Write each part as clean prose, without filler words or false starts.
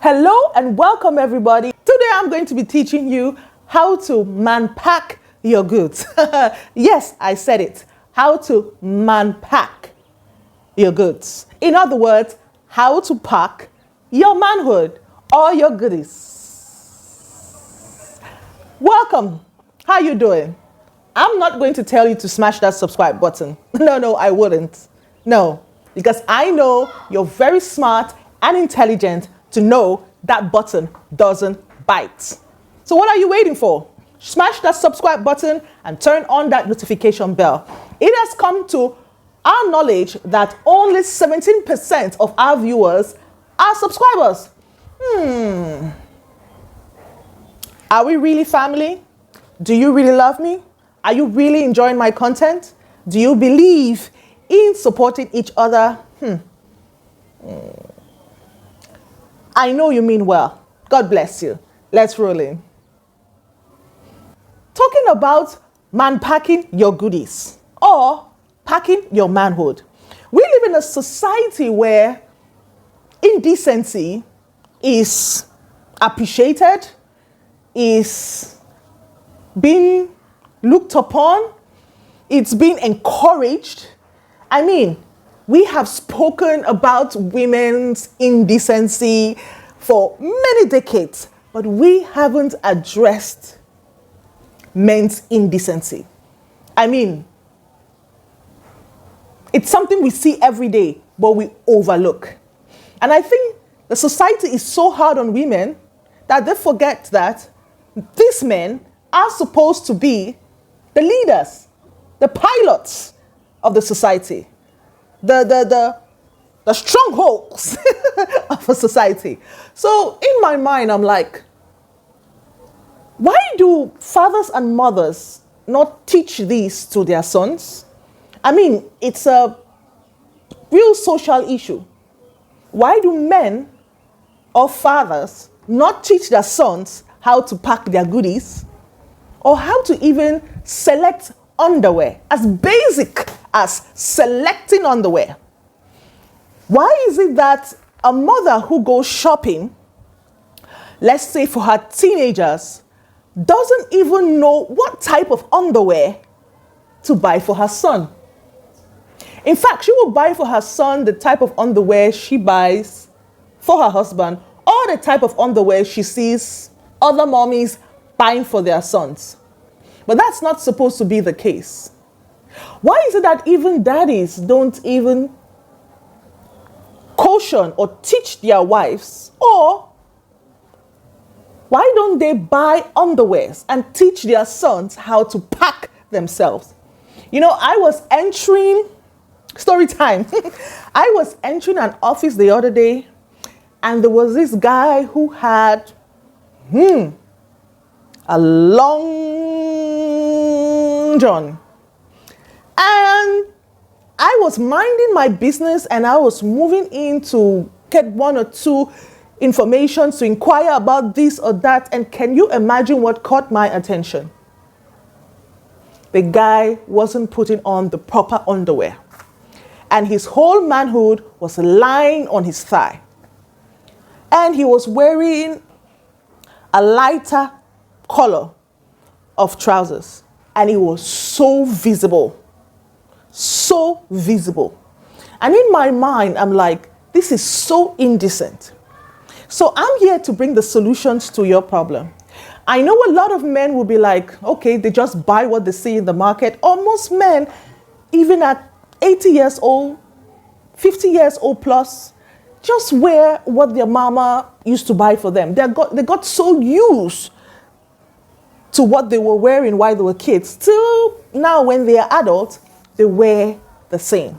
Hello and welcome everybody. Today I'm going to be teaching you how to man-pack your goods. Yes, I said it. How to man-pack your goods. In other words, how to pack your manhood or your goodies. Welcome. How you doing? I'm not going to tell you to smash that subscribe button. No, I wouldn't. No, because I know you're very smart and intelligent to know that button doesn't bite. So what are you waiting for? Smash that subscribe button and turn on that notification bell. It has come to our knowledge that only 17% of our viewers are subscribers. Are we really family? Do you really love me? Are you really enjoying my content? Do you believe in supporting each other? I know you mean well. God bless you. Let's roll in. Talking about man-packing your goodies or packing your manhood. We live in a society where indecency is appreciated, is being looked upon, it's being encouraged. I mean, we have spoken about women's indecency for many decades, but we haven't addressed men's indecency. I mean, it's something we see every day, but we overlook. And I think the society is so hard on women that they forget that these men are supposed to be the leaders, the pilots of the society, the strongholds of a society. So in my mind, I'm like, why do fathers and mothers not teach these to their sons? I mean, it's a real social issue. Why do men or fathers not teach their sons how to pack their goodies or how to even select underwear, as basic as selecting underwear? Why is it that a mother who goes shopping, let's say for her teenagers, doesn't even know what type of underwear to buy for her son? In fact, she will buy for her son the type of underwear she buys for her husband or the type of underwear she sees other mommies buying for their sons. But that's not supposed to be the case. Why is it that even daddies don't even caution or teach their wives? Or why don't they buy underwears and teach their sons how to pack themselves? You know, I was entering, story time. I was entering an office the other day and there was this guy who had a long john. And I was minding my business and I was moving in to get one or two information to inquire about this or that. And can you imagine what caught my attention? The guy wasn't putting on the proper underwear. And his whole manhood was lying on his thigh. And he was wearing a lighter color of trousers. And it was so visible. So visible. And in my mind, I'm like, this is so indecent. So I'm here to bring the solutions to your problem. I know a lot of men will be like, okay, they just buy what they see in the market. Or most men, even at 80 years old, 50 years old plus, just wear what their mama used to buy for them. They got so used to what they were wearing while they were kids. Till now, when they are adults, they wear the same.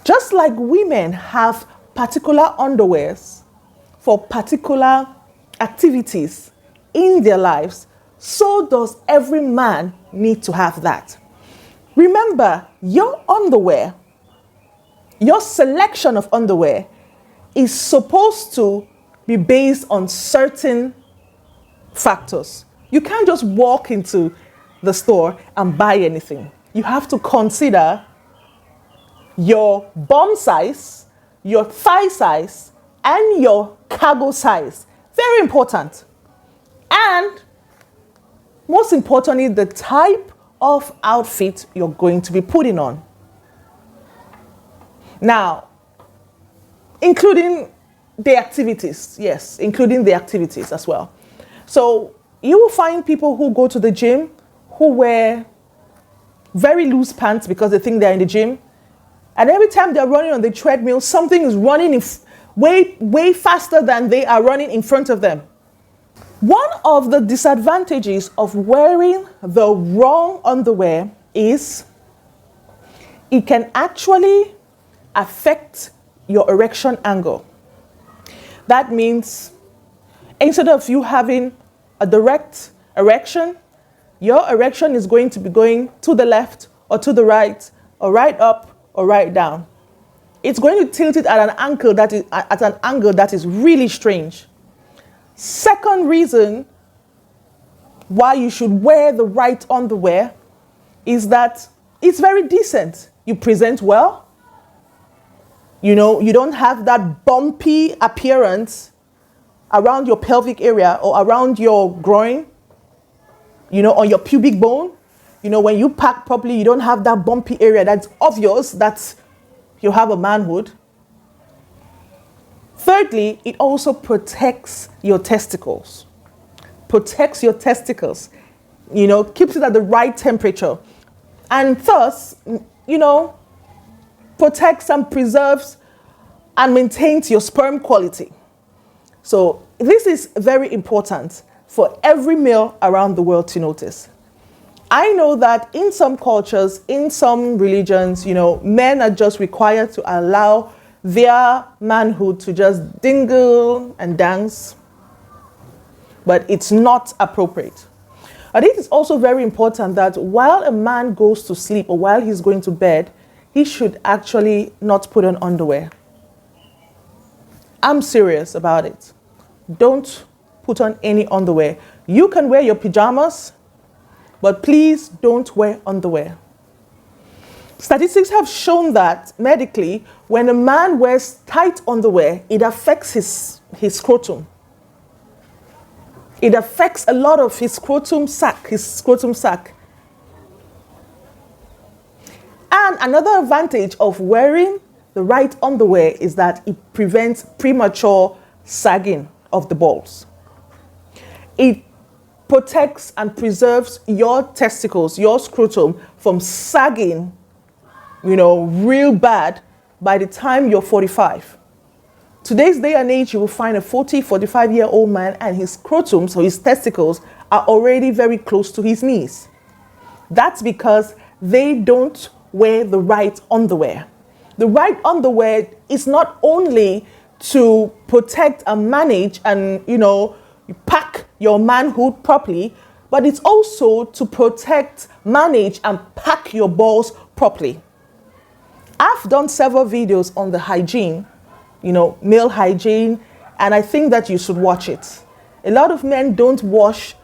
Just like women have particular underwears for particular activities in their lives, so does every man need to have that. Remember, your underwear, your selection of underwear is supposed to be based on certain factors. You can't just walk into the store and buy anything. You have to consider your bum size, your thigh size, and your cargo size Very important. And most importantly, the type of outfit you're going to be putting on. Now, including the activities, yes, including the activities as well. So you will find people who go to the gym who wear very loose pants because they think they're in the gym. And every time they're running on the treadmill, something is running way faster than they are running in front of them. One of the disadvantages of wearing the wrong underwear is it can actually affect your erection angle. That means instead of you having a direct erection, your erection is going to be going to the left or to the right or right up or right down. It's going to tilt it at an angle that is really strange. Second reason why you should wear the right underwear is that it's very decent. You present well. You know, you don't have that bumpy appearance around your pelvic area or around your groin, you know, on your pubic bone. You know, when you pack properly, you don't have that bumpy area that's obvious that you have a manhood. Thirdly, it also protects your testicles. Protects your testicles. You know, keeps it at the right temperature. And thus, you know, protects and preserves and maintains your sperm quality. So this is very important for every male around the world to notice. I know that in some cultures, in some religions, you know, men are just required to allow their manhood to just dingle and dance, but it's not appropriate. I think it's also very important that while a man goes to sleep or while he's going to bed, he should actually not put on underwear. I'm serious about it. Don't put on any underwear. You can wear your pajamas, but please don't wear underwear. Statistics have shown that medically, when a man wears tight underwear, it affects his scrotum. It affects a lot of his scrotum sac. And another advantage of wearing the right underwear is that it prevents premature sagging of the balls. It protects and preserves your testicles, your scrotum, from sagging, you know, real bad by the time you're 45. Today's day and age, you will find a 40, 45-year-old man and his scrotum, so his testicles, are already very close to his knees. That's because they don't wear the right underwear. The right underwear is not only to protect and manage and, you know, pack your manhood properly, but it's also to protect, manage, and pack your balls properly. I've done several videos on the hygiene, you know, male hygiene, and I think that you should watch it. A lot of men don't wash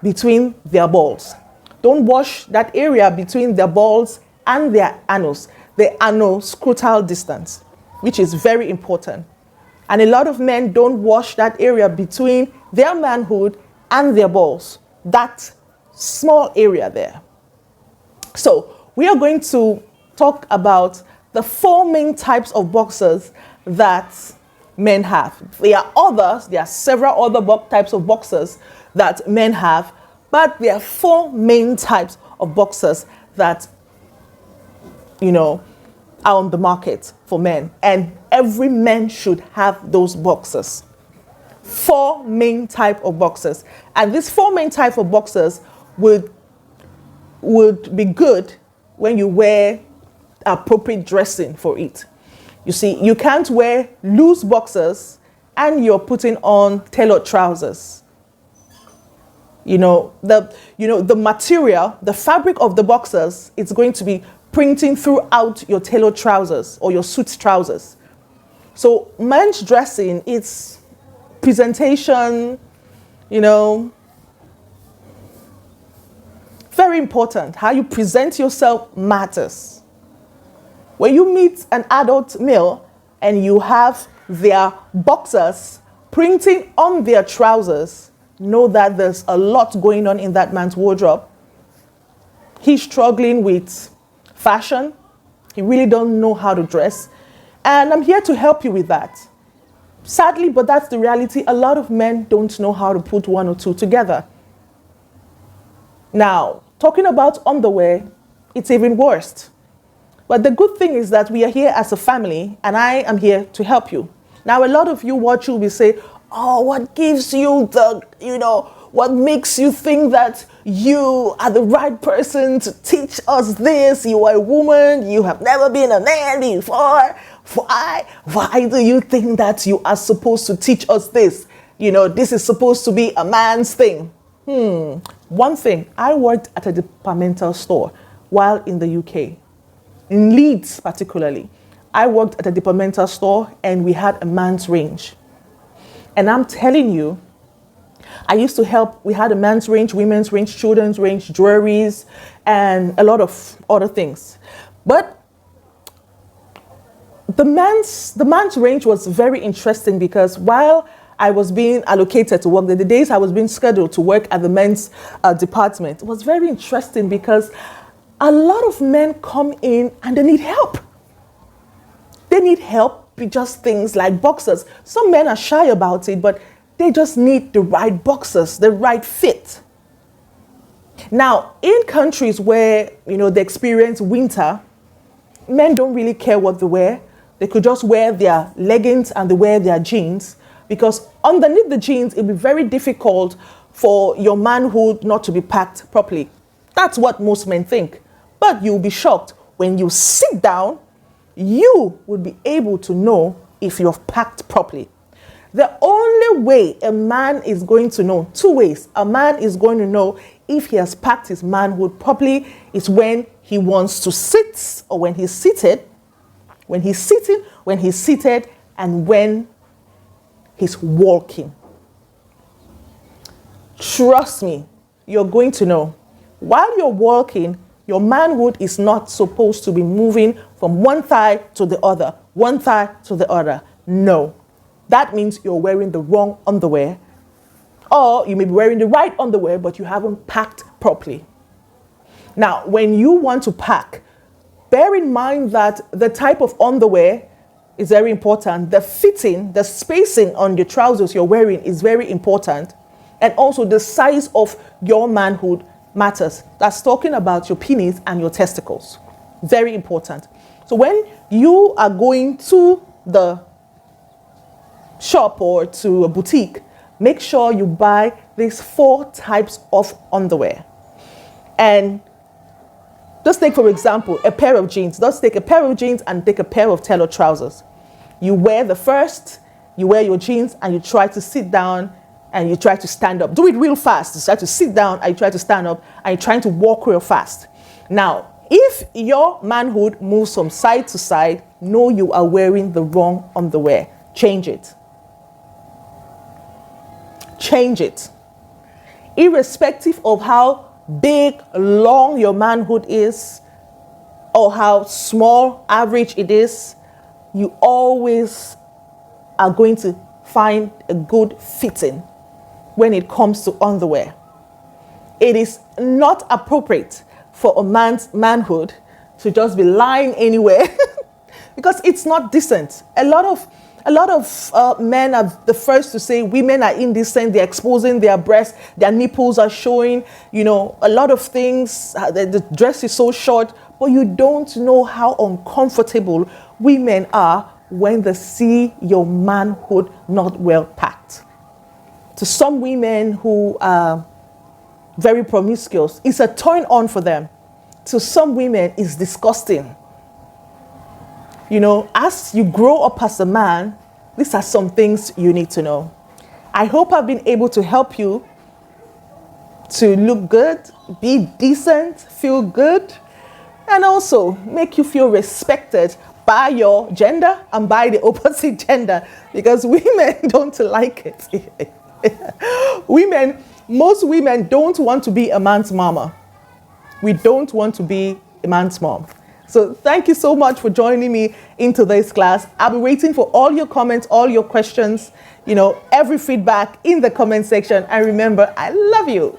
between their balls. Don't wash that area between their balls and their anus, the anal-scrotal distance, which is very important. And a lot of men don't wash that area between their manhood and their balls, that small area there. So we are going to talk about the 4 main types of boxers that men have. There are several other types of boxers that men have, but there are 4 main types of boxers that, you know, are on the market for men, and every man should have those boxers. 4 main type of boxers, and these 4 main type of boxers would be good when you wear appropriate dressing for it. You see, you can't wear loose boxers and you're putting on tailored trousers. You know, the material, the fabric of the boxers, it's going to be printing throughout your tailored trousers or your suit trousers. So men's dressing, it's presentation, you know, very important. How you present yourself matters. When you meet an adult male and you have their boxers printing on their trousers, know that there's a lot going on in that man's wardrobe. He's struggling with fashion. He really don't know how to dress. And I'm here to help you with that. Sadly, but that's the reality. A lot of men don't know how to put one or two together. Now, talking about underwear, it's even worse. But the good thing is that we are here as a family, and I am here to help you. Now, a lot of you watch you will say, oh, what gives you the, what makes you think that you are the right person to teach us this? You are a woman, you have never been a man before. Why do you think that you are supposed to teach us this? This is supposed to be a man's thing. One thing, I worked at a departmental store while in the UK, in Leeds particularly. I worked at a departmental store and we had a man's range. And I'm telling you, I used to help, we had a man's range, women's range, children's range, jewelries, and a lot of other things. But the man's range was very interesting because while I was being allocated to work, the days I was being scheduled to work at the men's department, it was very interesting because a lot of men come in and they need help. They need help with just things like boxers. Some men are shy about it, but they just need the right boxers, the right fit. Now, in countries where, they experience winter, men don't really care what they wear. They could just wear their leggings and they wear their jeans, because underneath the jeans, it'll be very difficult for your manhood not to be packed properly. That's what most men think. But you'll be shocked when you sit down, you will be able to know if you're packed properly. The only way a man is going to know, two ways a man is going to know if he has packed his manhood properly is when he wants to sit or when he's seated, when he's sitting, when he's seated, and when he's walking. Trust me, you're going to know. While you're walking, your manhood is not supposed to be moving from one thigh to the other, one thigh to the other. No. That means you're wearing the wrong underwear. Or you may be wearing the right underwear, but you haven't packed properly. Now, when you want to pack, bear in mind that the type of underwear is very important. The fitting, the spacing on the trousers you're wearing is very important. And also the size of your manhood matters. That's talking about your penis and your testicles. Very important. So when you are going to the shop or to a boutique, make sure you buy these 4 types of underwear. And just take, for example, a pair of jeans. Just take a pair of jeans and take a pair of tailored trousers. You wear the first, you wear your jeans, and you try to sit down and you try to stand up. Do it real fast. You try to sit down and you try to stand up and you're trying to walk real fast. Now, if your manhood moves from side to side, know you are wearing the wrong underwear. Change it. Change it. Irrespective of how big, long your manhood is or how small, average it is, you always are going to find a good fitting when it comes to underwear. It is not appropriate for a man's manhood to just be lying anywhere because it's not decent. A lot of men are the first to say women are indecent. They're exposing their breasts, their nipples are showing, a lot of things. The dress is so short, but you don't know how uncomfortable women are when they see your manhood not well packed. To some women who are very promiscuous, it's a turn on for them. To some women, it's disgusting. As you grow up as a man, these are some things you need to know. I hope I've been able to help you to look good, be decent, feel good, and also make you feel respected by your gender and by the opposite gender, because women don't like it. Most women don't want to be a man's mama. We don't want to be a man's mom. So thank you so much for joining me in today's class. I'll be waiting for all your comments, all your questions, every feedback in the comment section. And remember, I love you.